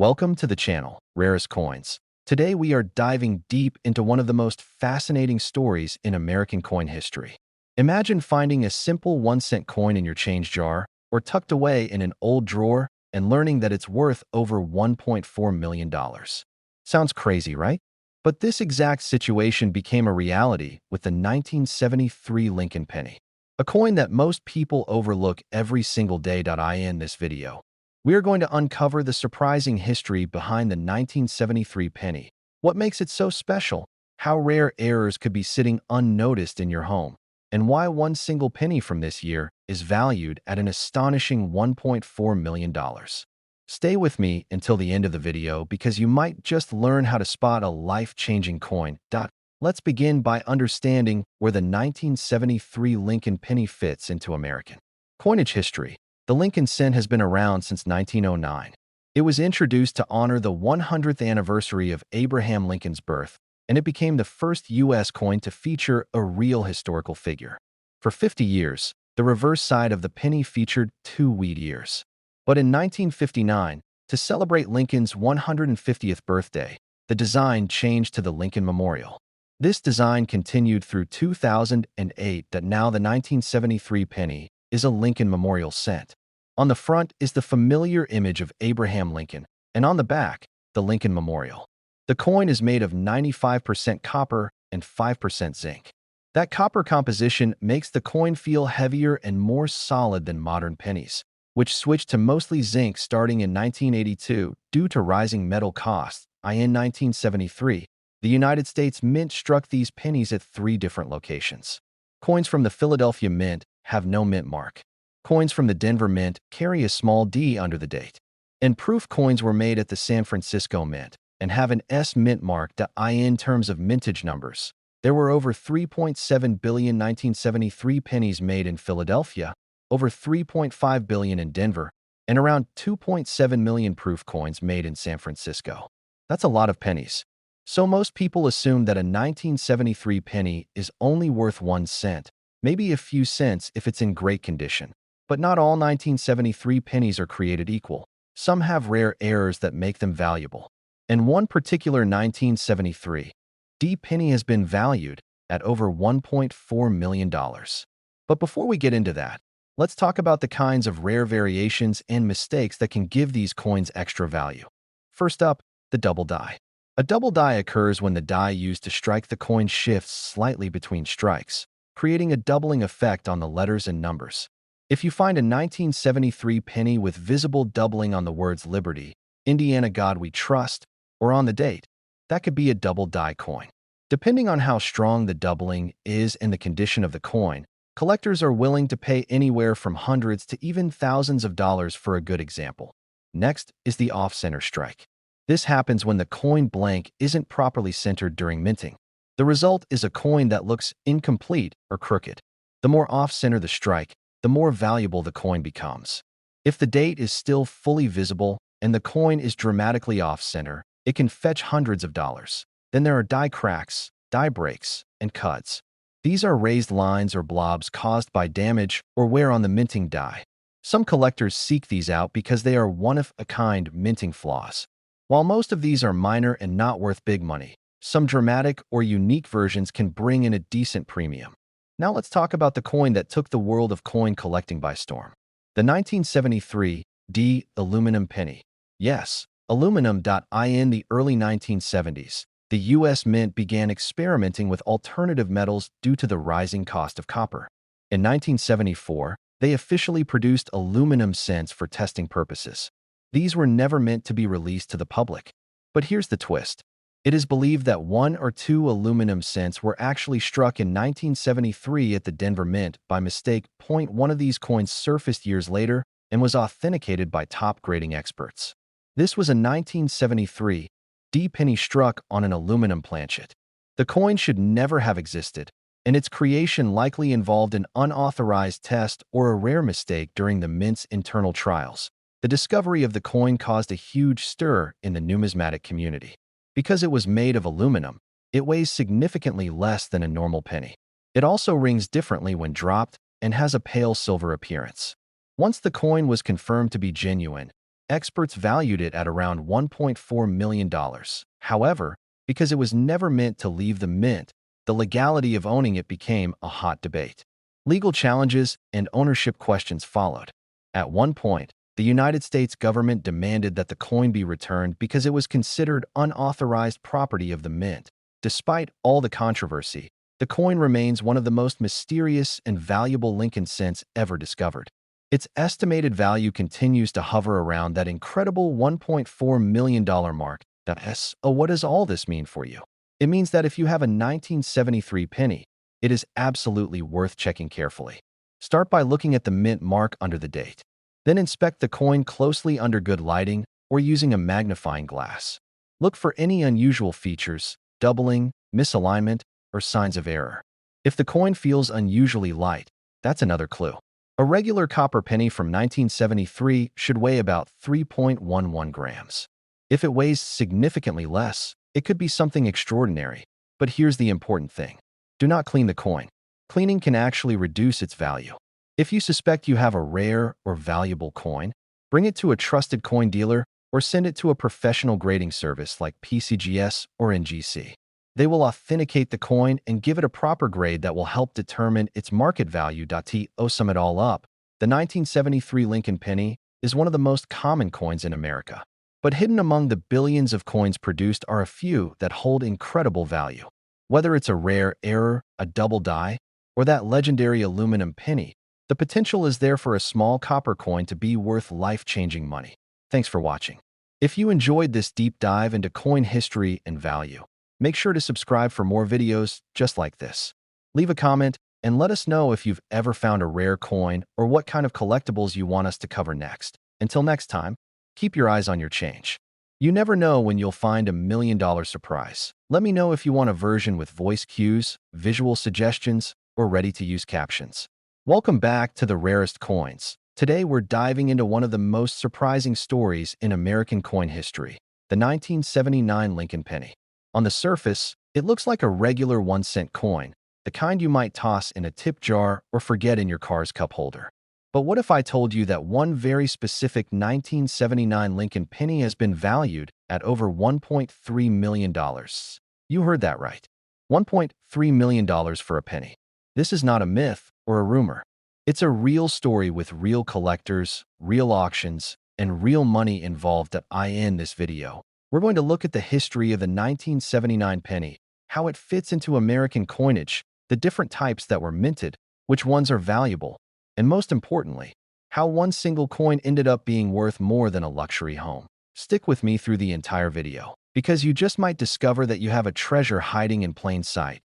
Welcome to the channel, Rarest Coins. Today we are diving deep into one of the most fascinating stories in American coin history. Imagine finding a simple 1-cent coin in your change jar or tucked away in an old drawer and learning that it's worth over $1.4 million. Sounds crazy, right? But this exact situation became a reality with the 1973 Lincoln penny, a coin that most people overlook every single day. In this video, we are going to uncover the surprising history behind the 1973 penny, what makes it so special, how rare errors could be sitting unnoticed in your home, and why one single penny from this year is valued at an astonishing $1.4 million. Stay with me until the end of the video because you might just learn how to spot a life-changing coin. Let's begin by understanding where the 1973 Lincoln penny fits into American coinage history. The Lincoln cent has been around since 1909. It was introduced to honor the 100th anniversary of Abraham Lincoln's birth, and it became the first U.S. coin to feature a real historical figure. For 50 years, the reverse side of the penny featured 2 wheat ears. But in 1959, to celebrate Lincoln's 150th birthday, the design changed to the Lincoln Memorial. This design continued through 2008. Now the 1973 penny is a Lincoln Memorial cent. On the front is the familiar image of Abraham Lincoln, and on the back, the Lincoln Memorial. The coin is made of 95% copper and 5% zinc. That copper composition makes the coin feel heavier and more solid than modern pennies, which switched to mostly zinc starting in 1982 due to rising metal costs. In 1973, the United States Mint struck these pennies at 3 different locations. Coins from the Philadelphia Mint have no mint mark. Coins from the Denver Mint carry a small D under the date. And proof coins were made at the San Francisco Mint and have an S mint mark. In terms of mintage numbers, there were over 3.7 billion 1973 pennies made in Philadelphia, over 3.5 billion in Denver, and around 2.7 million proof coins made in San Francisco. That's a lot of pennies. So most people assume that a 1973 penny is only worth 1 cent, maybe a few cents if it's in great condition. But not all 1973 pennies are created equal. Some have rare errors that make them valuable. And one particular 1973 D penny has been valued at over $1.4 million. But before we get into that, let's talk about the kinds of rare variations and mistakes that can give these coins extra value. First up, the double die. A double die occurs when the die used to strike the coin shifts slightly between strikes, creating a doubling effect on the letters and numbers. If you find a 1973 penny with visible doubling on the words Liberty, Indiana God We Trust, or on the date, that could be a double die coin. Depending on how strong the doubling is and the condition of the coin, collectors are willing to pay anywhere from hundreds to even thousands of dollars for a good example. Next is the off-center strike. This happens when the coin blank isn't properly centered during minting. The result is a coin that looks incomplete or crooked. The more off-center the strike, the more valuable the coin becomes. If the date is still fully visible and the coin is dramatically off-center, it can fetch hundreds of dollars. Then there are die cracks, die breaks, and cuts. These are raised lines or blobs caused by damage or wear on the minting die. Some collectors seek these out because they are one-of-a-kind minting flaws. While most of these are minor and not worth big money, some dramatic or unique versions can bring in a decent premium. Now let's talk about the coin that took the world of coin collecting by storm. The 1973 D aluminum penny. Yes, aluminum. In the early 1970s, the U.S. Mint began experimenting with alternative metals due to the rising cost of copper. In 1974, they officially produced aluminum cents for testing purposes. These were never meant to be released to the public. But here's the twist. It is believed that 1 or 2 aluminum cents were actually struck in 1973 at the Denver Mint by mistake. One of these coins surfaced years later and was authenticated by top grading experts. This was a 1973 D penny struck on an aluminum planchet. The coin should never have existed, and its creation likely involved an unauthorized test or a rare mistake during the Mint's internal trials. The discovery of the coin caused a huge stir in the numismatic community. Because it was made of aluminum, it weighs significantly less than a normal penny. It also rings differently when dropped and has a pale silver appearance. Once the coin was confirmed to be genuine, experts valued it at around $1.4 million. However, because it was never meant to leave the mint, the legality of owning it became a hot debate. Legal challenges and ownership questions followed. At one point, the United States government demanded that the coin be returned because it was considered unauthorized property of the mint. Despite all the controversy, the coin remains one of the most mysterious and valuable Lincoln cents ever discovered. Its estimated value continues to hover around that incredible $1.4 million mark. What does all this mean for you? It means that if you have a 1973 penny, it is absolutely worth checking carefully. Start by looking at the mint mark under the date. Then inspect the coin closely under good lighting or using a magnifying glass. Look for any unusual features, doubling, misalignment, or signs of error. If the coin feels unusually light, that's another clue. A regular copper penny from 1973 should weigh about 3.11 grams. If it weighs significantly less, it could be something extraordinary. But here's the important thing. Do not clean the coin. Cleaning can actually reduce its value. If you suspect you have a rare or valuable coin, bring it to a trusted coin dealer or send it to a professional grading service like PCGS or NGC. They will authenticate the coin and give it a proper grade that will help determine its market value. To sum it all up, the 1973 Lincoln penny is one of the most common coins in America. But hidden among the billions of coins produced are a few that hold incredible value. Whether it's a rare error, a double die, or that legendary aluminum penny, the potential is there for a small copper coin to be worth life-changing money. Thanks for watching. If you enjoyed this deep dive into coin history and value, make sure to subscribe for more videos just like this. Leave a comment and let us know if you've ever found a rare coin or what kind of collectibles you want us to cover next. Until next time, keep your eyes on your change. You never know when you'll find a $1 million surprise. Let me know if you want a version with voice cues, visual suggestions, or ready-to-use captions. Welcome back to the Rarest Coins. Today we're diving into one of the most surprising stories in American coin history, the 1979 Lincoln penny. On the surface, it looks like a regular 1-cent coin, the kind you might toss in a tip jar or forget in your car's cup holder. But what if I told you that one very specific 1979 Lincoln penny has been valued at over $1.3 million? You heard that right. $1.3 million for a penny. This is not a myth or a rumor. It's a real story with real collectors, real auctions, and real money involved. In this video, we're going to look at the history of the 1979 penny, how it fits into American coinage, the different types that were minted, which ones are valuable, and most importantly, how one single coin ended up being worth more than a luxury home. Stick with me through the entire video, because you just might discover that you have a treasure hiding in plain sight.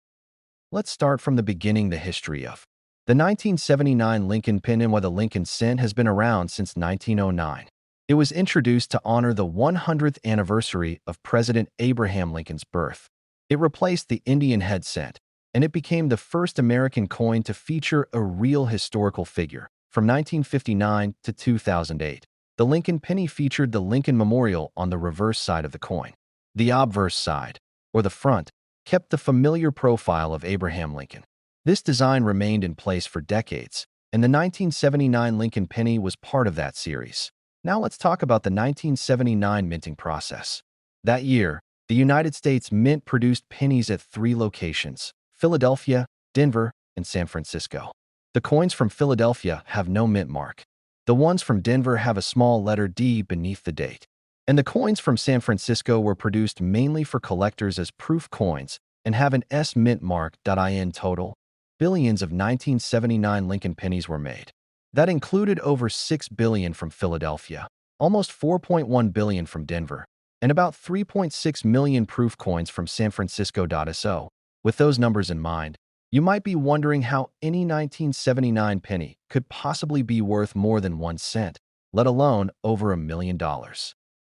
Let's start from the beginning. The history of the 1979 Lincoln penny. While the Lincoln cent has been around since 1909, it was introduced to honor the 100th anniversary of President Abraham Lincoln's birth. It replaced the Indian head cent, and it became the first American coin to feature a real historical figure. From 1959 to 2008, the Lincoln penny featured the Lincoln Memorial on the reverse side of the coin. The obverse side, or the front, kept the familiar profile of Abraham Lincoln. This design remained in place for decades, and the 1979 Lincoln penny was part of that series. Now let's talk about the 1979 minting process. That year, the United States Mint produced pennies at 3 locations: Philadelphia, Denver, and San Francisco. The coins from Philadelphia have no mint mark. The ones from Denver have a small letter D beneath the date. And the coins from San Francisco were produced mainly for collectors as proof coins and have an S mint mark. In total, billions of 1979 Lincoln pennies were made. That included over $6 billion from Philadelphia, almost $4.1 billion from Denver, and about 3.6 million proof coins from San Francisco. With those numbers in mind, you might be wondering how any 1979 penny could possibly be worth more than 1 cent, let alone over $1 million.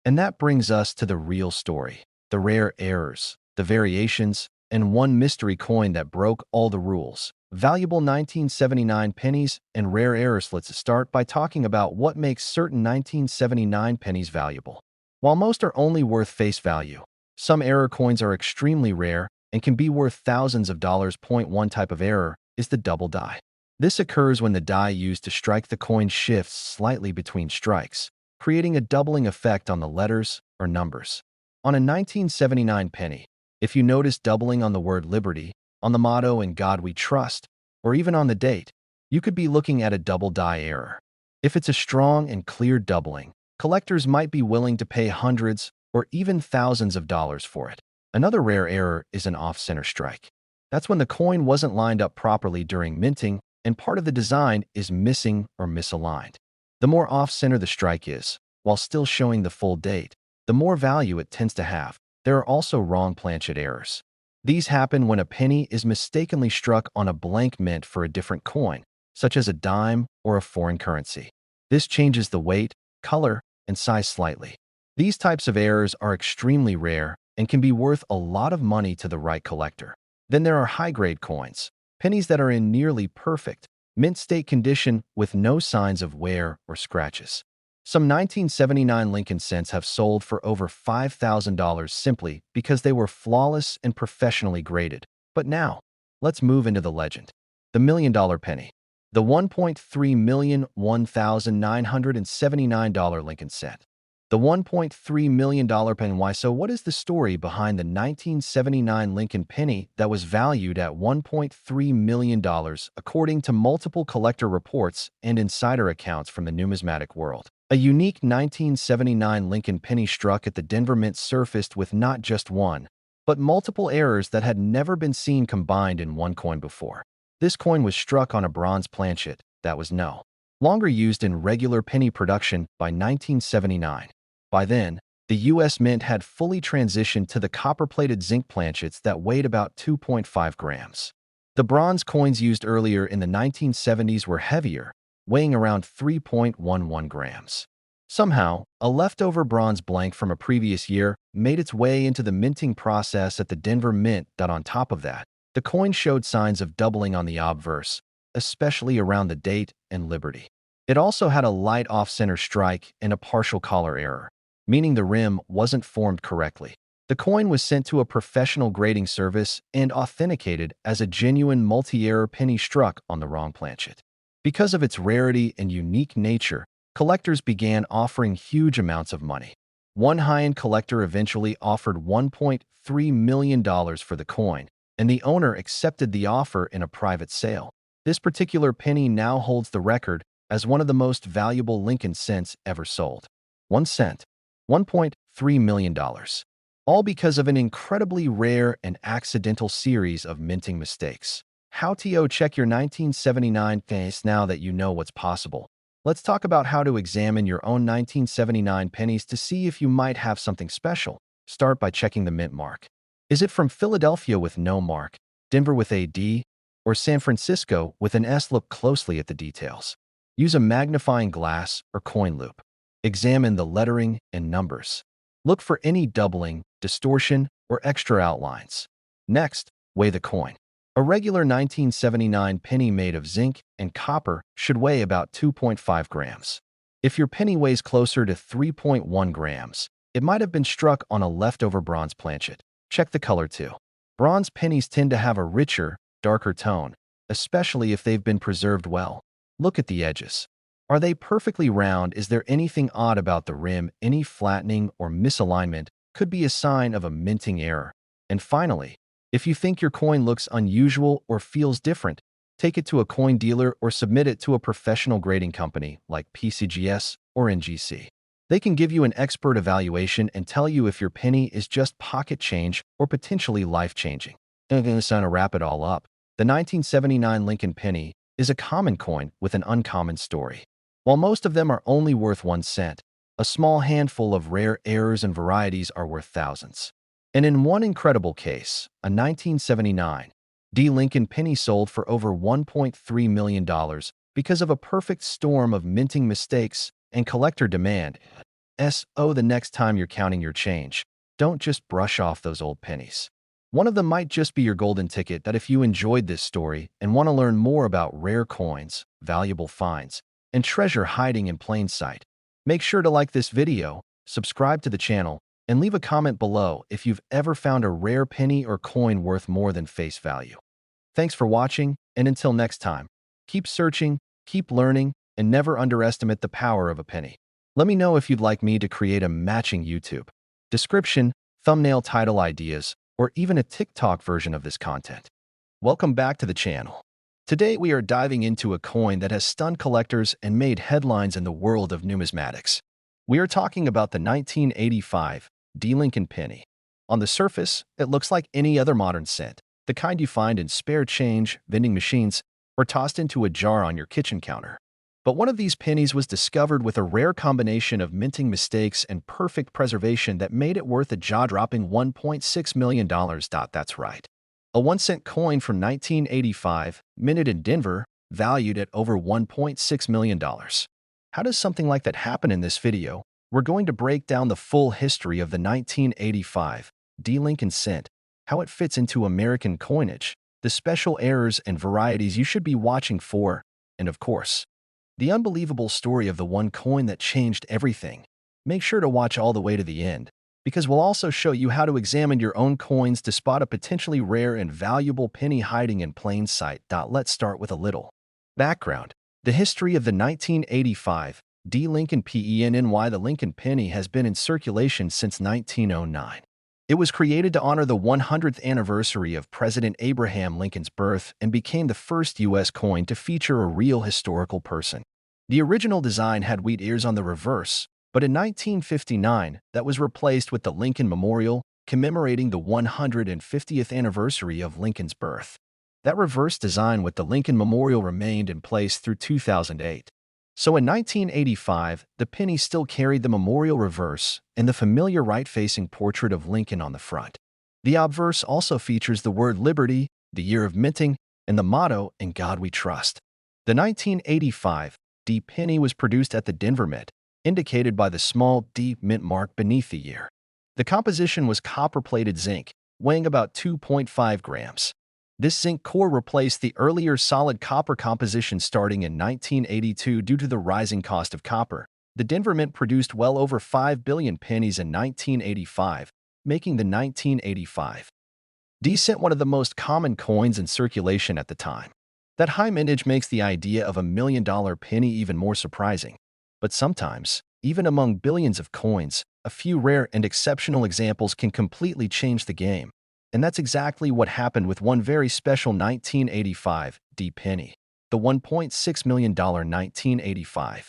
And that brings us to the real story, the rare errors, the variations, and one mystery coin that broke all the rules. Valuable 1979 pennies and rare errors. Let's start by talking about what makes certain 1979 pennies valuable. While most are only worth face value, some error coins are extremely rare and can be worth thousands of dollars. One type of error is the double die. This occurs when the die used to strike the coin shifts slightly between strikes. creating a doubling effect on the letters or numbers. On a 1979 penny, if you notice doubling on the word liberty, on the motto "In God We Trust," or even on the date, you could be looking at a double die error. If it's a strong and clear doubling, collectors might be willing to pay hundreds or even thousands of dollars for it. Another rare error is an off-center strike. That's when the coin wasn't lined up properly during minting and part of the design is missing or misaligned. The more off-center the strike is, while still showing the full date, the more value it tends to have. There are also wrong planchet errors. These happen when a penny is mistakenly struck on a blank mint for a different coin, such as a dime or a foreign currency. This changes the weight, color, and size slightly. These types of errors are extremely rare and can be worth a lot of money to the right collector. Then there are high-grade coins, pennies that are in nearly perfect, mint state condition with no signs of wear or scratches. Some 1979 Lincoln cents have sold for over $5,000 simply because they were flawless and professionally graded. But now, let's move into the legend. The $1 million penny. The $1.3 million $1,979 Lincoln cent. The $1.3 million penny. Why so? What is the story behind the 1979 Lincoln penny that was valued at $1.3 million according to multiple collector reports and insider accounts from the numismatic world? A unique 1979 Lincoln penny struck at the Denver Mint surfaced with not just one, but multiple errors that had never been seen combined in one coin before. This coin was struck on a bronze planchet that was no longer used in regular penny production by 1979. By then, the U.S. Mint had fully transitioned to the copper-plated zinc planchets that weighed about 2.5 grams. The bronze coins used earlier in the 1970s were heavier, weighing around 3.11 grams. Somehow, a leftover bronze blank from a previous year made its way into the minting process at the Denver Mint. On top of that, the coin showed signs of doubling on the obverse, especially around the date and liberty. It also had a light off-center strike and a partial collar error, meaning the rim wasn't formed correctly. The coin was sent to a professional grading service and authenticated as a genuine multi-error penny struck on the wrong planchet. Because of its rarity and unique nature, collectors began offering huge amounts of money. One high-end collector eventually offered $1.3 million for the coin, and the owner accepted the offer in a private sale. This particular penny now holds the record as one of the most valuable Lincoln cents ever sold. 1 cent. $1.3 million. All because of an incredibly rare and accidental series of minting mistakes. How to check your 1979 pennies now that you know what's possible. Let's talk about how to examine your own 1979 pennies to see if you might have something special. Start by checking the mint mark. Is it from Philadelphia with no mark, Denver with a D, or San Francisco with an S? Look closely at the details. Use a magnifying glass or coin loop. Examine the lettering and numbers. Look for any doubling, distortion, or extra outlines. Next, weigh the coin. A regular 1979 penny made of zinc and copper should weigh about 2.5 grams. If your penny weighs closer to 3.1 grams, it might have been struck on a leftover bronze planchet. Check the color too. Bronze pennies tend to have a richer, darker tone, especially if they've been preserved well. Look at the edges. Are they perfectly round? Is there anything odd about the rim? Any flattening or misalignment could be a sign of a minting error. And finally, if you think your coin looks unusual or feels different, take it to a coin dealer or submit it to a professional grading company like PCGS or NGC. They can give you an expert evaluation and tell you if your penny is just pocket change or potentially life-changing. And to wrap it all up, the 1979 Lincoln penny is a common coin with an uncommon story. While most of them are only worth 1 cent, a small handful of rare errors and varieties are worth thousands. And in one incredible case, a 1979 D. Lincoln penny sold for over $1.3 million because of a perfect storm of minting mistakes and collector demand. So the next time you're counting your change, don't just brush off those old pennies. One of them might just be your golden ticket. That if you enjoyed this story and want to learn more about rare coins, valuable finds, and treasure hiding in plain sight, make sure to like this video, subscribe to the channel, and leave a comment below if you've ever found a rare penny or coin worth more than face value. Thanks for watching, and until next time, keep searching, keep learning, and never underestimate the power of a penny. Let me know if you'd like me to create a matching YouTube description, thumbnail title ideas, or even a TikTok version of this content. Welcome back to the channel. Today we are diving into a coin that has stunned collectors and made headlines in the world of numismatics. We are talking about the 1985 D. Lincoln penny. On the surface, it looks like any other modern cent, the kind you find in spare change, vending machines, or tossed into a jar on your kitchen counter. But one of these pennies was discovered with a rare combination of minting mistakes and perfect preservation that made it worth a jaw-dropping $1.6 million. That's right. A 1-cent coin from 1985, minted in Denver, valued at over $1.6 million. How does something like that happen in this video? We're going to break down the full history of the 1985 D. Lincoln cent, how it fits into American coinage, the special errors and varieties you should be watching for, and of course, the unbelievable story of the one coin that changed everything. Make sure to watch all the way to the end, because we'll also show you how to examine your own coins to spot a potentially rare and valuable penny hiding in plain sight. Let's start with a little background. The history of the 1985 D. Lincoln penny. The Lincoln penny has been in circulation since 1909. It was created to honor the 100th anniversary of President Abraham Lincoln's birth and became the first U.S. coin to feature a real historical person. The original design had wheat ears on the reverse, but in 1959, that was replaced with the Lincoln Memorial, commemorating the 150th anniversary of Lincoln's birth. That reverse design with the Lincoln Memorial remained in place through 2008. So in 1985, the penny still carried the memorial reverse and the familiar right-facing portrait of Lincoln on the front. The obverse also features the word Liberty, the year of minting, and the motto, "In God We Trust." The 1985 D penny was produced at the Denver Mint, indicated by the small D mint mark beneath the year. The composition was copper-plated zinc, weighing about 2.5 grams. This zinc core replaced the earlier solid copper composition starting in 1982 due to the rising cost of copper. The Denver Mint produced well over 5 billion pennies in 1985, making the 1985 D cent one of the most common coins in circulation at the time. That high mintage makes the idea of a $1 million penny even more surprising. But sometimes, even among billions of coins, a few rare and exceptional examples can completely change the game. And that's exactly what happened with one very special 1985 D penny, the $1.6 million 1985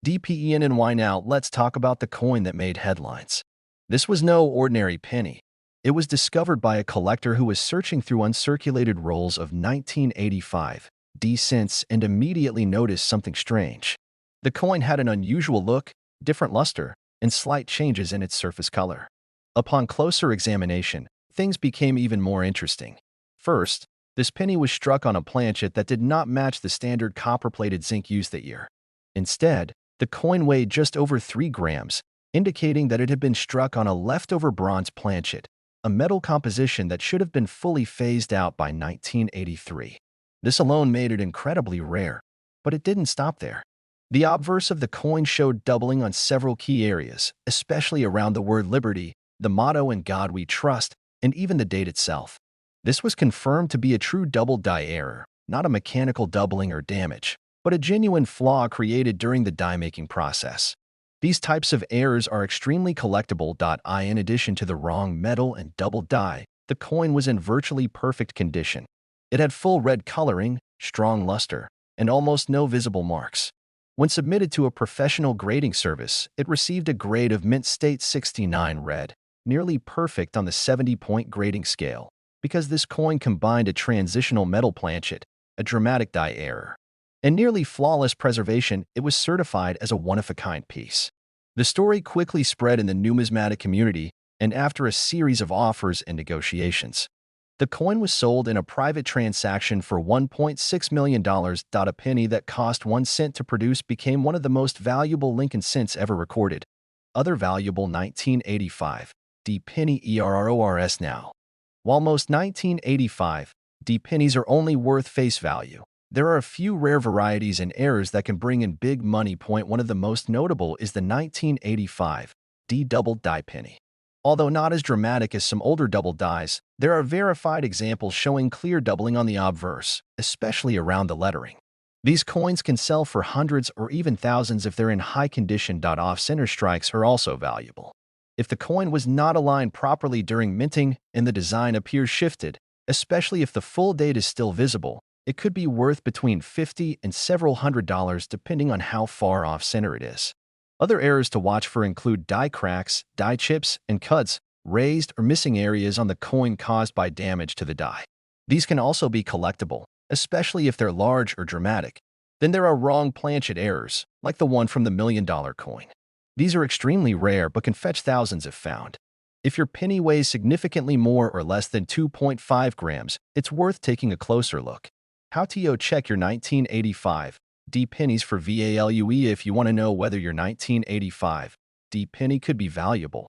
D penny. Now let's talk about the coin that made headlines. This was no ordinary penny. It was discovered by a collector who was searching through uncirculated rolls of 1985 D cents and immediately noticed something strange. The coin had an unusual look, different luster, and slight changes in its surface color. Upon closer examination, things became even more interesting. First, this penny was struck on a planchet that did not match the standard copper-plated zinc used that year. Instead, the coin weighed just over 3 grams, indicating that it had been struck on a leftover bronze planchet, a metal composition that should have been fully phased out by 1983. This alone made it incredibly rare, but it didn't stop there. The obverse of the coin showed doubling on several key areas, especially around the word Liberty, the motto "In God We Trust," and even the date itself. This was confirmed to be a true double die error, not a mechanical doubling or damage, but a genuine flaw created during the die-making process. These types of errors are extremely collectible. In addition to the wrong metal and double die, the coin was in virtually perfect condition. It had full red coloring, strong luster, and almost no visible marks. When submitted to a professional grading service, it received a grade of Mint State 69 red, nearly perfect on the 70-point grading scale, because this coin combined a transitional metal planchet, a dramatic die error, and nearly flawless preservation. It was certified as a one-of-a-kind piece. The story quickly spread in the numismatic community, and after a series of offers and negotiations, the coin was sold in a private transaction for $1.6 million. A penny that cost 1 cent to produce became one of the most valuable Lincoln cents ever recorded. Other valuable 1985 D penny errors now. While most 1985 D pennies are only worth face value, there are a few rare varieties and errors that can bring in big money. One of the most notable is the 1985 D double die penny. Although not as dramatic as some older double dies, there are verified examples showing clear doubling on the obverse, especially around the lettering. These coins can sell for hundreds or even thousands if they're in high condition. Off-center strikes are also valuable. If the coin was not aligned properly during minting and the design appears shifted, especially if the full date is still visible, it could be worth between $50 and several $100 depending on how far off-center it is. Other errors to watch for include die cracks, die chips, and cuts, raised or missing areas on the coin caused by damage to the die. These can also be collectible, especially if they're large or dramatic. Then there are wrong planchet errors, like the one from the $1,000,000 coin. These are extremely rare but can fetch thousands if found. If your penny weighs significantly more or less than 2.5 grams, it's worth taking a closer look. How to check your 1985 D pennies for value if you want to know whether your 1985 D penny could be valuable.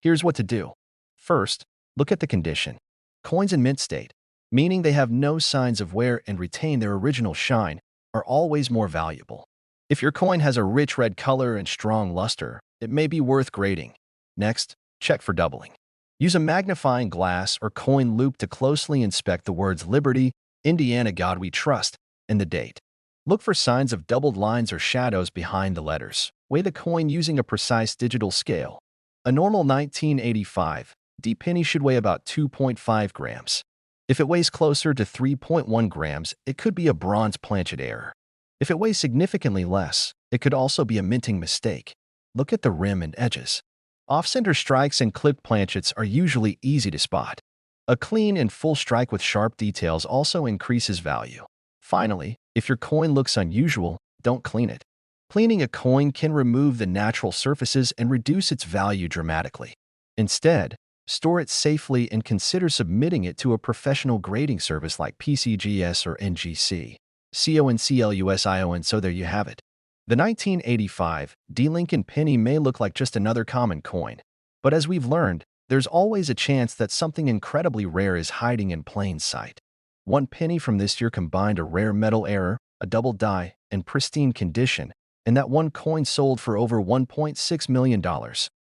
Here's what to do. First, look at the condition. Coins in mint state, meaning they have no signs of wear and retain their original shine, are always more valuable. If your coin has a rich red color and strong luster, it may be worth grading. Next, check for doubling. Use a magnifying glass or coin loupe to closely inspect the words Liberty, Indiana God We Trust, and the date. Look for signs of doubled lines or shadows behind the letters. Weigh the coin using a precise digital scale. A normal 1985 D penny should weigh about 2.5 grams. If it weighs closer to 3.1 grams, it could be a bronze planchet error. If it weighs significantly less, it could also be a minting mistake. Look at the rim and edges. Off-center strikes and clipped planchets are usually easy to spot. A clean and full strike with sharp details also increases value. Finally, if your coin looks unusual, don't clean it. Cleaning a coin can remove the natural surfaces and reduce its value dramatically. Instead, store it safely and consider submitting it to a professional grading service like PCGS or NGC. CONCLUSION. So there you have it. The 1985 D Lincoln penny may look like just another common coin, but as we've learned, there's always a chance that something incredibly rare is hiding in plain sight. One penny from this year combined a rare metal error, a double die, and pristine condition, and that one coin sold for over $1.6 million,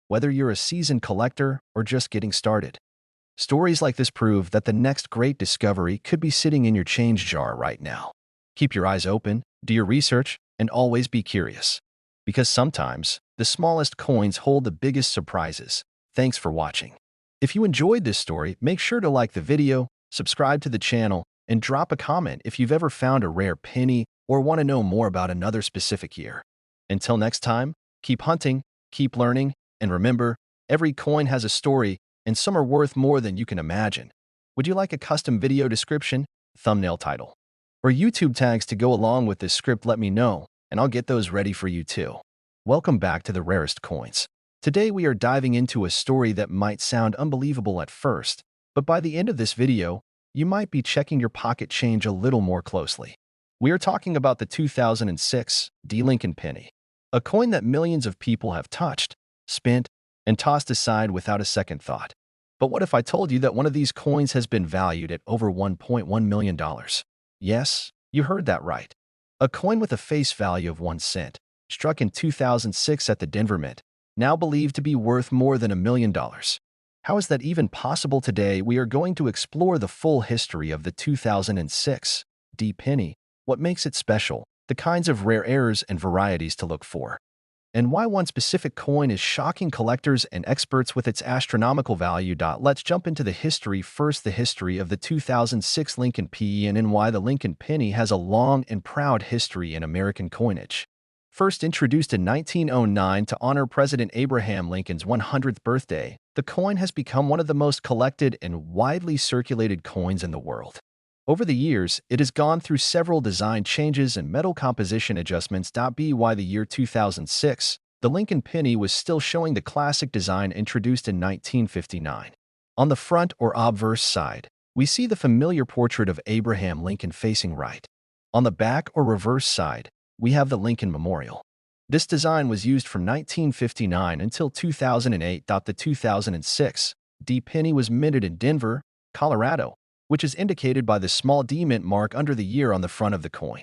whether you're a seasoned collector or just getting started. Stories like this prove that the next great discovery could be sitting in your change jar right now. Keep your eyes open, do your research, and always be curious. Because sometimes, the smallest coins hold the biggest surprises. Thanks for watching. If you enjoyed this story, make sure to like the video, subscribe to the channel, and drop a comment if you've ever found a rare penny or want to know more about another specific year. Until next time, keep hunting, keep learning, and remember, every coin has a story, and some are worth more than you can imagine. Would you like a custom video description, thumbnail title, or YouTube tags to go along with this script? Let me know, and I'll get those ready for you too. Welcome back to the Rarest Coins. Today we are diving into a story that might sound unbelievable at first, but by the end of this video, you might be checking your pocket change a little more closely. We are talking about the 2006 D Lincoln penny, a coin that millions of people have touched, spent, and tossed aside without a second thought. But what if I told you that one of these coins has been valued at over $1.1 million? Yes, you heard that right. A coin with a face value of 1 cent, struck in 2006 at the Denver Mint, now believed to be worth more than $1 million. How is that even possible today? We are going to explore the full history of the 2006 D penny, what makes it special, the kinds of rare errors and varieties to look for, and why one specific coin is shocking collectors and experts with its astronomical value. Let's jump into the history. First, the history of the 2006 Lincoln penny and why the Lincoln penny has a long and proud history in American coinage. First introduced in 1909 to honor President Abraham Lincoln's 100th birthday, the coin has become one of the most collected and widely circulated coins in the world. Over the years, it has gone through several design changes and metal composition adjustments. By the year 2006, the Lincoln penny was still showing the classic design introduced in 1959. On the front or obverse side, we see the familiar portrait of Abraham Lincoln facing right. On the back or reverse side, we have the Lincoln Memorial. This design was used from 1959 until 2008. The 2006 D penny was minted in Denver, Colorado, which is indicated by the small D mint mark under the year on the front of the coin.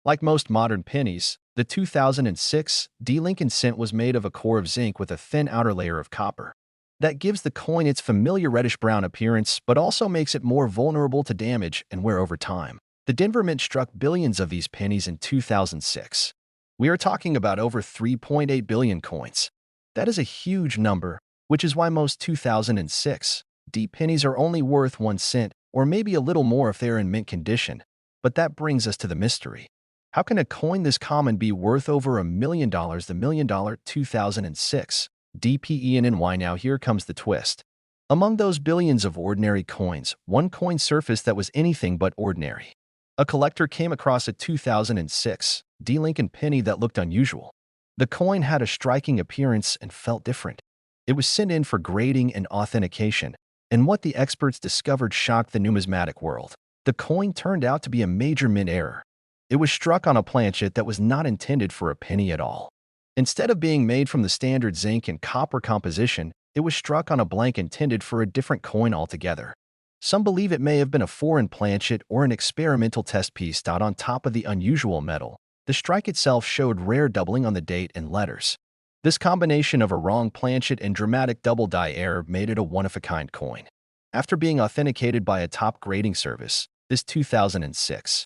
Like most modern pennies, the 2006 D Lincoln cent was made of a core of zinc with a thin outer layer of copper. That gives the coin its familiar reddish-brown appearance, but also makes it more vulnerable to damage and wear over time. The Denver Mint struck billions of these pennies in 2006. We are talking about over 3.8 billion coins. That is a huge number, which is why most 2006 D pennies are only worth 1 cent, or maybe a little more if they are in mint condition. But that brings us to the mystery. How can a coin this common be worth over $1 million? The $1 million 2006 DPENNY. Now here comes the twist. Among those billions of ordinary coins, one coin surfaced that was anything but ordinary. A collector came across a 2006 D Lincoln penny that looked unusual. The coin had a striking appearance and felt different. It was sent in for grading and authentication, and what the experts discovered shocked the numismatic world. The coin turned out to be a major mint error. It was struck on a planchet that was not intended for a penny at all. Instead of being made from the standard zinc and copper composition, it was struck on a blank intended for a different coin altogether. Some believe it may have been a foreign planchet or an experimental test piece. On top of the unusual metal, the strike itself showed rare doubling on the date and letters. This combination of a wrong planchet and dramatic double die error made it a one-of-a-kind coin. After being authenticated by a top grading service, this 2006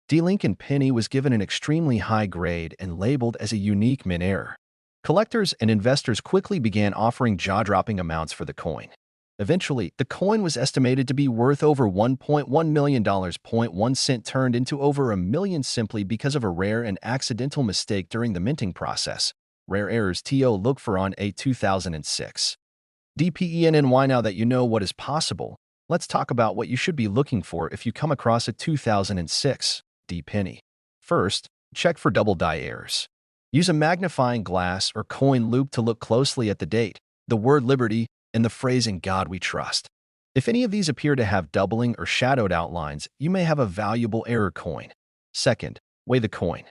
D Lincoln penny was given an extremely high grade and labeled as a unique mint error. Collectors and investors quickly began offering jaw-dropping amounts for the coin. Eventually, the coin was estimated to be worth over $1.1 million. 1 cent turned into over $1 million simply because of a rare and accidental mistake during the minting process. Rare errors to look for on a 2006 DPENNY. Now that you know what is possible, let's talk about what you should be looking for if you come across a 2006 D penny. First, check for double die errors. Use a magnifying glass or coin loupe to look closely at the date, the word liberty, and the phrase "In God We Trust." If any of these appear to have doubling or shadowed outlines, you may have a valuable error coin. Second, weigh the coin.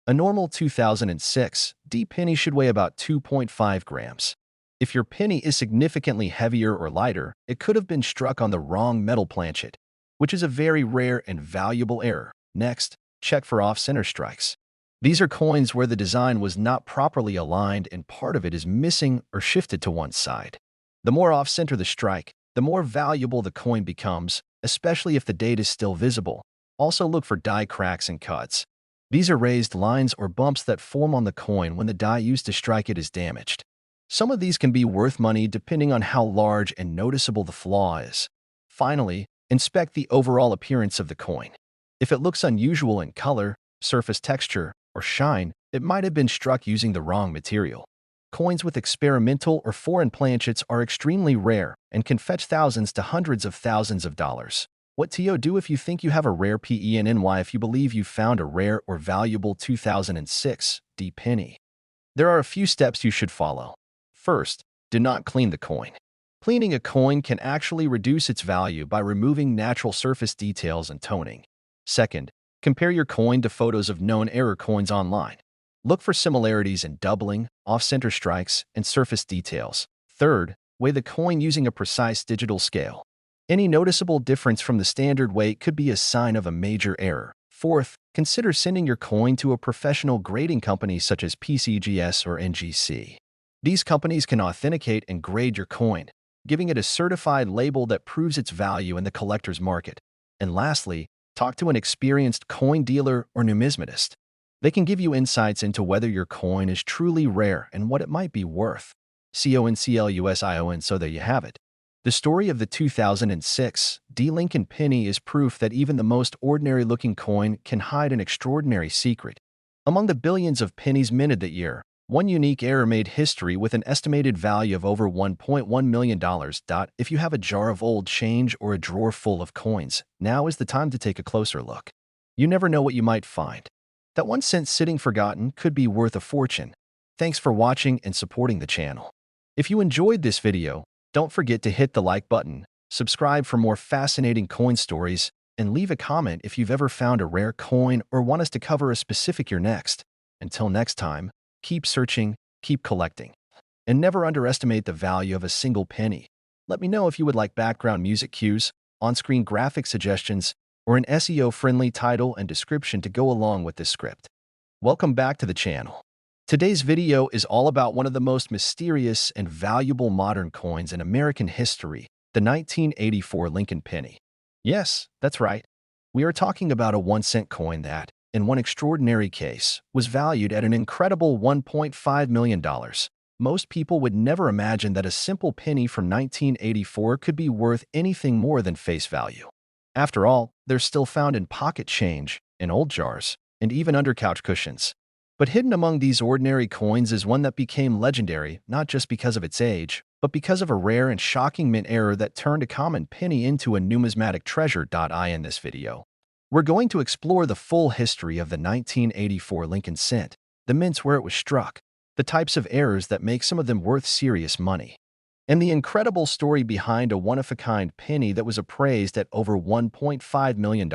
A normal 2006 D penny should weigh about 2.5 grams. If your penny is significantly heavier or lighter, it could have been struck on the wrong metal planchet, which is a very rare and valuable error. Next, check for off-center strikes. These are coins where the design was not properly aligned and part of it is missing or shifted to one side. The more off-center the strike, the more valuable the coin becomes, especially if the date is still visible. Also look for die cracks and cuts. These are raised lines or bumps that form on the coin when the die used to strike it is damaged. Some of these can be worth money depending on how large and noticeable the flaw is. Finally, inspect the overall appearance of the coin. If it looks unusual in color, surface texture, or shine, it might have been struck using the wrong material. Coins with experimental or foreign planchets are extremely rare and can fetch thousands to hundreds of thousands of dollars. What to do if you think you have a rare penny? If you believe you found a rare or valuable 2006 D penny, there are a few steps you should follow. First, do not clean the coin. Cleaning a coin can actually reduce its value by removing natural surface details and toning. Second, compare your coin to photos of known error coins online. Look for similarities in doubling, off-center strikes, and surface details. Third, weigh the coin using a precise digital scale. Any noticeable difference from the standard weight could be a sign of a major error. Fourth, consider sending your coin to a professional grading company such as PCGS or NGC. These companies can authenticate and grade your coin, giving it a certified label that proves its value in the collector's market. And lastly, talk to an experienced coin dealer or numismatist. They can give you insights into whether your coin is truly rare and what it might be worth. CONCLUSION. So there you have it. The story of the 2006 D Lincoln penny is proof that even the most ordinary-looking coin can hide an extraordinary secret. Among the billions of pennies minted that year, one unique error made history with an estimated value of over $1.1 million. If you have a jar of old change or a drawer full of coins, now is the time to take a closer look. You never know what you might find. That 1 cent sitting forgotten could be worth a fortune. Thanks for watching and supporting the channel. If you enjoyed this video, don't forget to hit the like button, subscribe for more fascinating coin stories, and leave a comment if you've ever found a rare coin or want us to cover a specific year next. Until next time, keep searching, keep collecting, and never underestimate the value of a single penny. Let me know if you would like background music cues, on-screen graphic suggestions, or an SEO-friendly title and description to go along with this script. Welcome back to the channel. Today's video is all about one of the most mysterious and valuable modern coins in American history, the 1984 Lincoln penny. Yes, that's right. We are talking about a 1-cent coin that, in one extraordinary case, was valued at an incredible $1.5 million. Most people would never imagine that a simple penny from 1984 could be worth anything more than face value. After all, they're still found in pocket change, in old jars, and even under couch cushions. But hidden among these ordinary coins is one that became legendary not just because of its age, but because of a rare and shocking mint error that turned a common penny into a numismatic treasure. In this video, we're going to explore the full history of the 1984 Lincoln cent, the mints where it was struck, the types of errors that make some of them worth serious money, and the incredible story behind a one-of-a-kind penny that was appraised at over $1.5 million.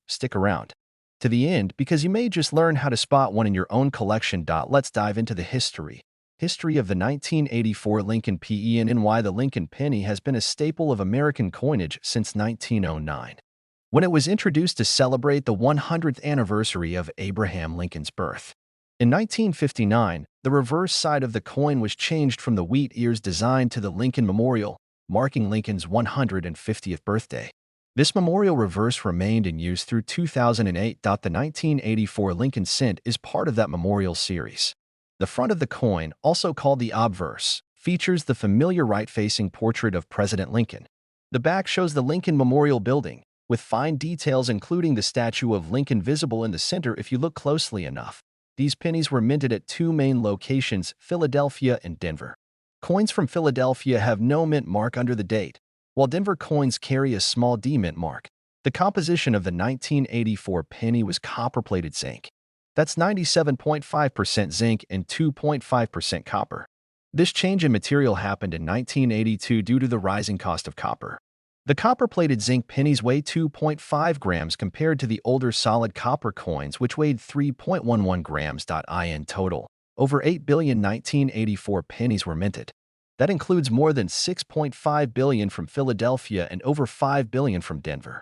Stick around to the end because you may just learn how to spot one in your own collection. Let's dive into the history of the 1984 Lincoln PE and why the Lincoln penny has been a staple of American coinage since 1909, when it was introduced to celebrate the 100th anniversary of Abraham Lincoln's birth. In 1959, the reverse side of the coin was changed from the wheat ears design to the Lincoln Memorial, marking Lincoln's 150th birthday. This memorial reverse remained in use through 2008. The 1984 Lincoln cent is part of that memorial series. The front of the coin, also called the obverse, features the familiar right-facing portrait of President Lincoln. The back shows the Lincoln Memorial Building, with fine details including the statue of Lincoln visible in the center if you look closely enough. These pennies were minted at two main locations, Philadelphia and Denver. Coins from Philadelphia have no mint mark under the date, while Denver coins carry a small D mint mark. The composition of the 1984 penny was copper-plated zinc. That's 97.5% zinc and 2.5% copper. This change in material happened in 1982 due to the rising cost of copper. The copper-plated zinc pennies weigh 2.5 grams compared to the older solid copper coins, which weighed 3.11 grams. In total, over 8 billion 1984 pennies were minted. That includes more than 6.5 billion from Philadelphia and over 5 billion from Denver.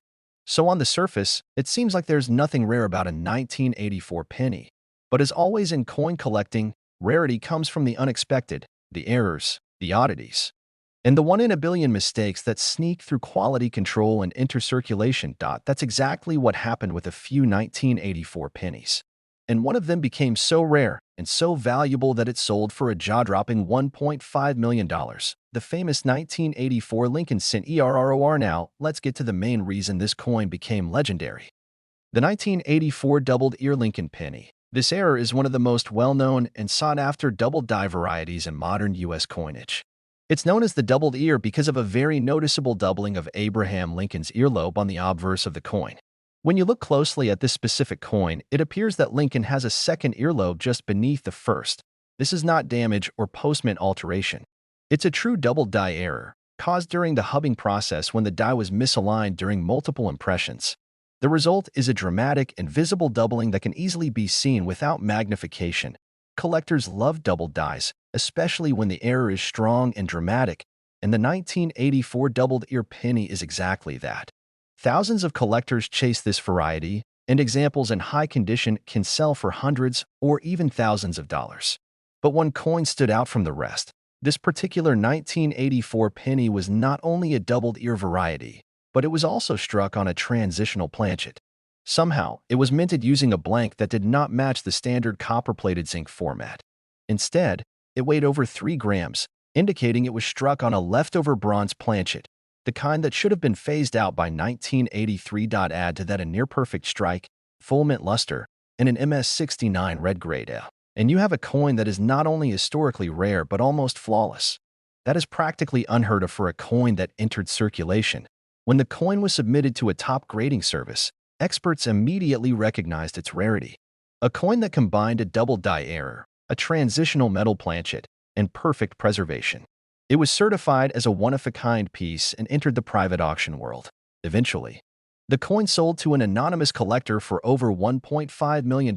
So on the surface, it seems like there's nothing rare about a 1984 penny. But as always in coin collecting, rarity comes from the unexpected, the errors, the oddities, and the 1 in a billion mistakes that sneak through quality control and intercirculation. That's exactly what happened with a few 1984 pennies. And one of them became so rare and so valuable that it sold for a jaw-dropping $1.5 million. The famous 1984 Lincoln cent ERROR. Now, let's get to the main reason this coin became legendary. The 1984 doubled ear Lincoln penny. This error is one of the most well-known and sought-after double die varieties in modern U.S. coinage. It's known as the doubled ear because of a very noticeable doubling of Abraham Lincoln's earlobe on the obverse of the coin. When you look closely at this specific coin, it appears that Lincoln has a second earlobe just beneath the first. This is not damage or post-mint alteration. It's a true double die error, caused during the hubbing process when the die was misaligned during multiple impressions. The result is a dramatic and visible doubling that can easily be seen without magnification. Collectors love double dies, especially when the error is strong and dramatic, and the 1984 doubled ear penny is exactly that. Thousands of collectors chase this variety, and examples in high condition can sell for hundreds or even thousands of dollars. But one coin stood out from the rest. This particular 1984 penny was not only a doubled ear variety, but it was also struck on a transitional planchet. Somehow, it was minted using a blank that did not match the standard copper-plated zinc format. Instead, it weighed over 3 grams, indicating it was struck on a leftover bronze planchet, the kind that should have been phased out by 1983. Add to that a near-perfect strike, full mint luster, and an MS69 red grade A, and you have a coin that is not only historically rare but almost flawless. That is practically unheard of for a coin that entered circulation. When the coin was submitted to a top grading service, experts immediately recognized its rarity. A coin that combined a double die error, a transitional metal planchet, and perfect preservation. It was certified as a one-of-a-kind piece and entered the private auction world. Eventually, the coin sold to an anonymous collector for over $1.5 million.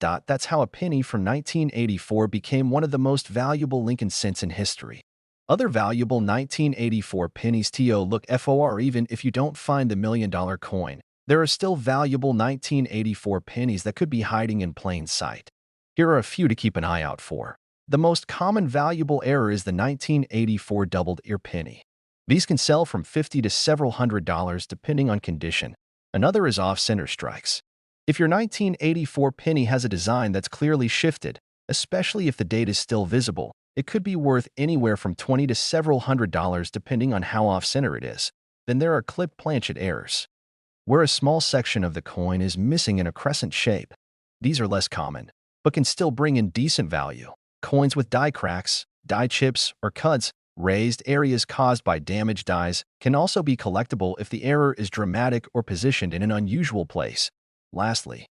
That's how a penny from 1984 became one of the most valuable Lincoln cents in history. Other valuable 1984 pennies look for even if you don't find the $1 million coin, there are still valuable 1984 pennies that could be hiding in plain sight. Here are a few to keep an eye out for. The most common valuable error is the 1984 doubled ear penny. These can sell from $50 to several $100 depending on condition. Another is off-center strikes. If your 1984 penny has a design that's clearly shifted, especially if the date is still visible, it could be worth anywhere from $20 to several $100 depending on how off-center it is. Then there are clipped planchet errors, where a small section of the coin is missing in a crescent shape. These are less common, but can still bring in decent value. Coins with die cracks, die chips, or cuts, raised areas caused by damaged dies, can also be collectible if the error is dramatic or positioned in an unusual place. Lastly,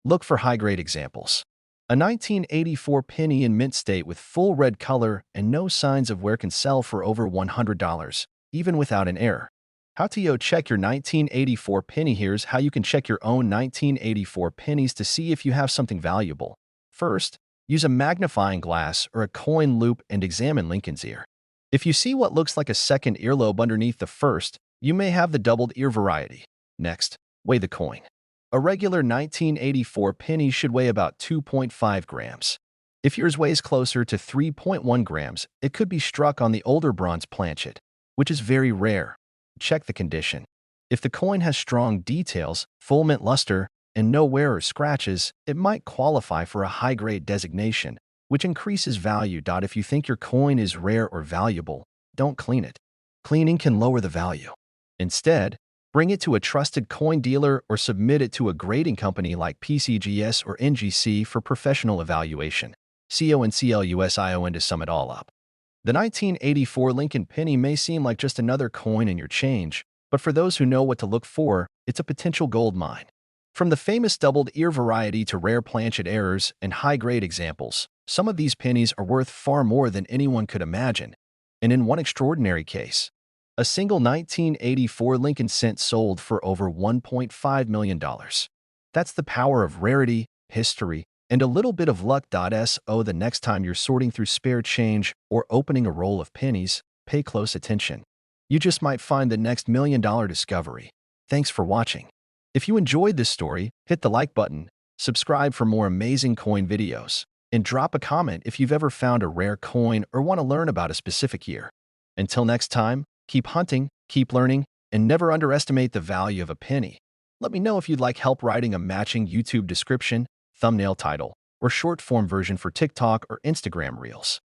look for high-grade examples. A 1984 penny in mint state with full red color and no signs of wear can sell for over $100, even without an error. How to check your 1984 penny? Here's how you can check your own 1984 pennies to see if you have something valuable. First, use a magnifying glass or a coin loop and examine Lincoln's ear. If you see what looks like a second earlobe underneath the first, you may have the doubled ear variety. Next, weigh the coin. A regular 1984 penny should weigh about 2.5 grams. If yours weighs closer to 3.1 grams, it could be struck on the older bronze planchet, which is very rare. Check the condition. If the coin has strong details, full mint luster, and no wear or scratches, it might qualify for a high-grade designation, which increases value. If you think your coin is rare or valuable, don't clean it. Cleaning can lower the value. Instead, bring it to a trusted coin dealer or submit it to a grading company like PCGS or NGC for professional evaluation. CONCLUSION to sum it all up. The 1984 Lincoln penny may seem like just another coin in your change, but for those who know what to look for, it's a potential gold mine. From the famous doubled ear variety to rare planchet errors and high-grade examples, some of these pennies are worth far more than anyone could imagine. And in one extraordinary case, a single 1984 Lincoln cent sold for over $1.5 million. That's the power of rarity, history, and a little bit of luck. So the next time you're sorting through spare change or opening a roll of pennies, pay close attention. You just might find the next $1 million discovery. Thanks for watching. If you enjoyed this story, hit the like button, subscribe for more amazing coin videos, and drop a comment if you've ever found a rare coin or want to learn about a specific year. Until next time, keep hunting, keep learning, and never underestimate the value of a penny. Let me know if you'd like help writing a matching YouTube description, thumbnail title, or short-form version for TikTok or Instagram Reels.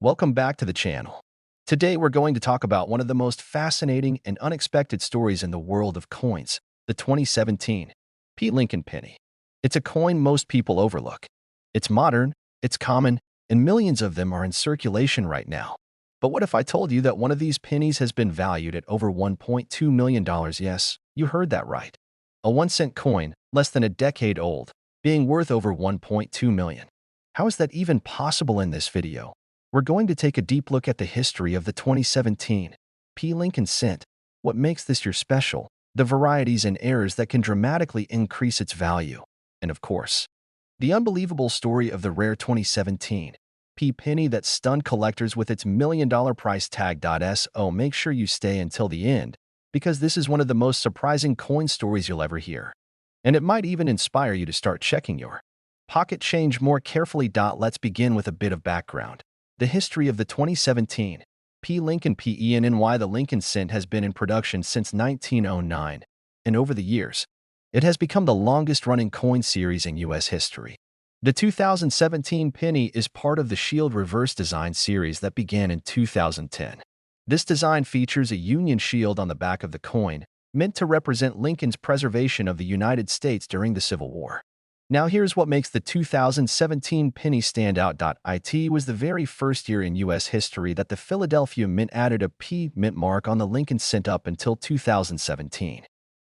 Welcome back to the channel. Today we're going to talk about one of the most fascinating and unexpected stories in the world of coins, the 2017 P. Lincoln penny. It's a coin most people overlook. It's modern, it's common, and millions of them are in circulation right now. But what if I told you that one of these pennies has been valued at over $1.2 million? Yes, you heard that right. A 1-cent coin, less than a decade old, being worth over $1.2 million. How is that even possible? In this video, we're going to take a deep look at the history of the 2017 P. Lincoln cent, what makes this year special, the varieties and errors that can dramatically increase its value, and of course, the unbelievable story of the rare 2017 P. penny that stunned collectors with its $1 million price tag. So make sure you stay until the end, because this is one of the most surprising coin stories you'll ever hear. And it might even inspire you to start checking your pocket change more carefully. Let's begin with a bit of background. The history of the 2017 P. Lincoln PEN and why the Lincoln cent has been in production since 1909, and over the years, it has become the longest-running coin series in U.S. history. The 2017 penny is part of the Shield Reverse Design series that began in 2010. This design features a Union shield on the back of the coin, meant to represent Lincoln's preservation of the United States during the Civil War. Now here's what makes the 2017 penny stand out. It was the very first year in U.S. history that the Philadelphia Mint added a P mint mark on the Lincoln cent. Up until 2017,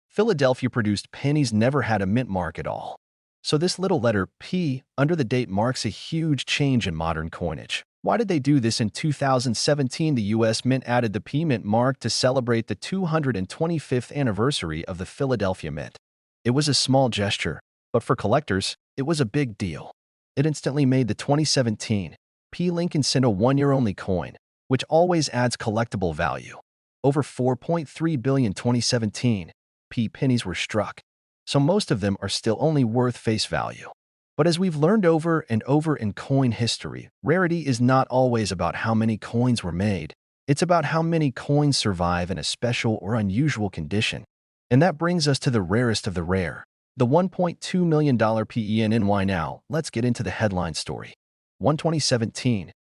Philadelphia-produced pennies never had a mint mark at all. So this little letter P under the date marks a huge change in modern coinage. Why did they do this? In 2017, the U.S. Mint added the P mint mark to celebrate the 225th anniversary of the Philadelphia Mint. It was a small gesture, but for collectors, it was a big deal. It instantly made the 2017 P. Lincoln cent a one-year-only coin, which always adds collectible value. Over 4.3 billion 2017 P. pennies were struck, so most of them are still only worth face value. But as we've learned over and over in coin history, rarity is not always about how many coins were made. It's about how many coins survive in a special or unusual condition. And that brings us to the rarest of the rare, the $1.2 million PENNY. Now, let's get into the headline story. 2017,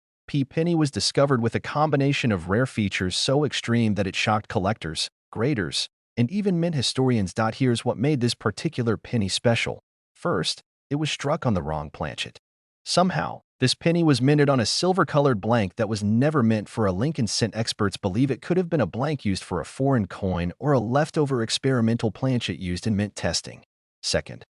Penny was discovered with a combination of rare features so extreme that it shocked collectors, graders, and even mint historians. Here's what made this particular penny special. First, it was struck on the wrong planchet. Somehow, this penny was minted on a silver-colored blank that was never meant for a Lincoln cent. Experts believe it could have been a blank used for a foreign coin or a leftover experimental planchet used in mint testing. Second,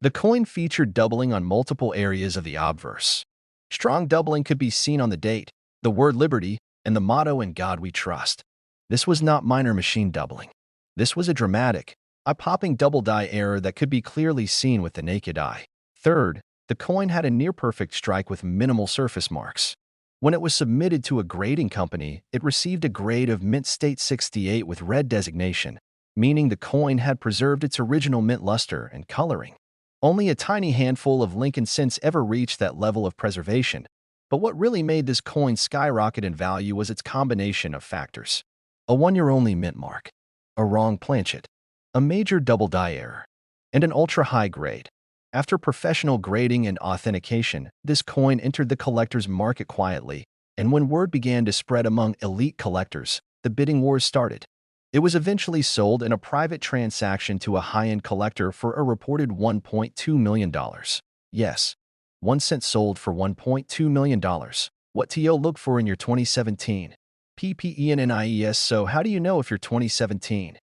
the coin featured doubling on multiple areas of the obverse. Strong doubling could be seen on the date, the word liberty, and the motto "In God We Trust." This was not minor machine doubling. This was a dramatic, eye-popping double-die error that could be clearly seen with the naked eye. Third, the coin had a near-perfect strike with minimal surface marks. When it was submitted to a grading company, it received a grade of Mint State 68 with red designation, meaning the coin had preserved its original mint luster and coloring. Only a tiny handful of Lincoln cents ever reached that level of preservation, but what really made this coin skyrocket in value was its combination of factors. A one-year-only mint mark, a wrong planchet, a major double-die error, and an ultra-high grade. After professional grading and authentication, this coin entered the collector's market quietly, and when word began to spread among elite collectors, the bidding wars started. It was eventually sold in a private transaction to a high-end collector for a reported $1.2 million. Yes, 1 cent sold for $1.2 million. What to look for in your 2017 PENNIES? So how do you know if your 2017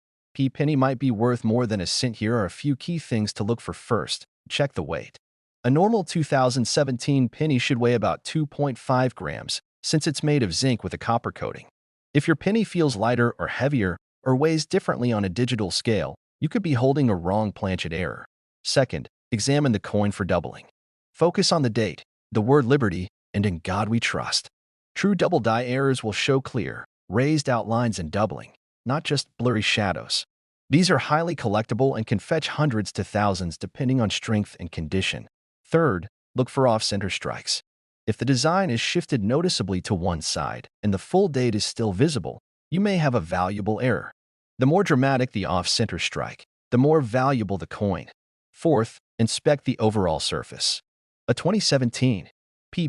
penny might be worth more than a cent? Here are a few key things to look for. First, check the weight. A normal 2017 penny should weigh about 2.5 grams, since it's made of zinc with a copper coating. If your penny feels lighter or heavier, or weighs differently on a digital scale, you could be holding a wrong planchet error. Second, examine the coin for doubling. Focus on the date, the word liberty, and "In God We Trust." True double-die errors will show clear, raised outlines and doubling, not just blurry shadows. These are highly collectible and can fetch hundreds to thousands depending on strength and condition. Third, look for off-center strikes. If the design is shifted noticeably to one side and the full date is still visible, you may have a valuable error. The more dramatic the off-center strike, the more valuable the coin. Fourth, inspect the overall surface. A 2017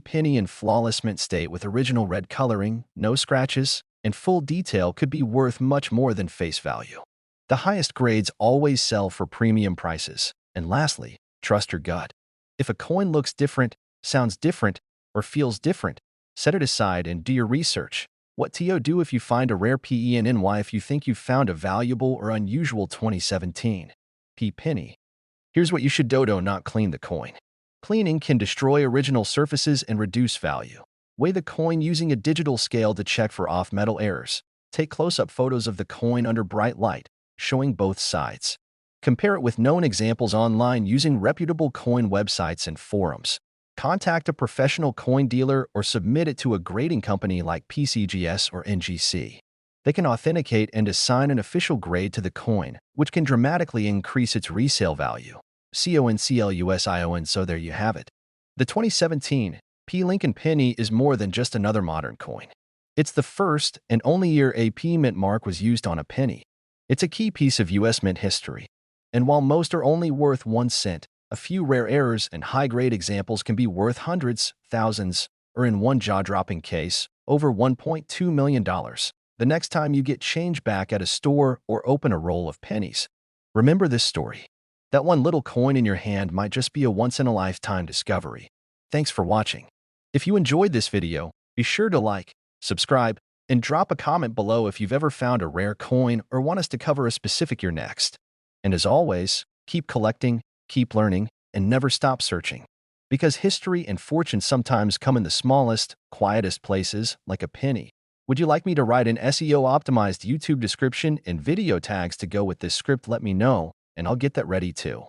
penny in flawless mint state with original red coloring, no scratches, and full detail could be worth much more than face value. The highest grades always sell for premium prices. And lastly, trust your gut. If a coin looks different, sounds different, or feels different, set it aside and do your research. What to do if you find a rare PENNY? If you think you've found a valuable or unusual 2017 penny, here's what you should do. Not clean the coin. Cleaning can destroy original surfaces and reduce value. Weigh the coin using a digital scale to check for off-metal errors. Take close-up photos of the coin under bright light, showing both sides. Compare it with known examples online using reputable coin websites and forums. Contact a professional coin dealer or submit it to a grading company like PCGS or NGC. They can authenticate and assign an official grade to the coin, which can dramatically increase its resale value. CONCLUSION. So there you have it. The 2017 Lincoln Penny is more than just another modern coin. It's the first and only year a mint mark was used on a penny. It's a key piece of U.S. mint history. And while most are only worth 1 cent, a few rare errors and high-grade examples can be worth hundreds, thousands, or in one jaw-dropping case, over $1.2 million. The next time you get change back at a store or open a roll of pennies, remember this story. That one little coin in your hand might just be a once-in-a-lifetime discovery. Thanks for watching. If you enjoyed this video, be sure to like, subscribe, and drop a comment below if you've ever found a rare coin or want us to cover a specific year next. And as always, keep collecting, keep learning, and never stop searching. Because history and fortune sometimes come in the smallest, quietest places, like a penny. Would you like me to write an SEO-optimized YouTube description and video tags to go with this script? Let me know, and I'll get that ready too.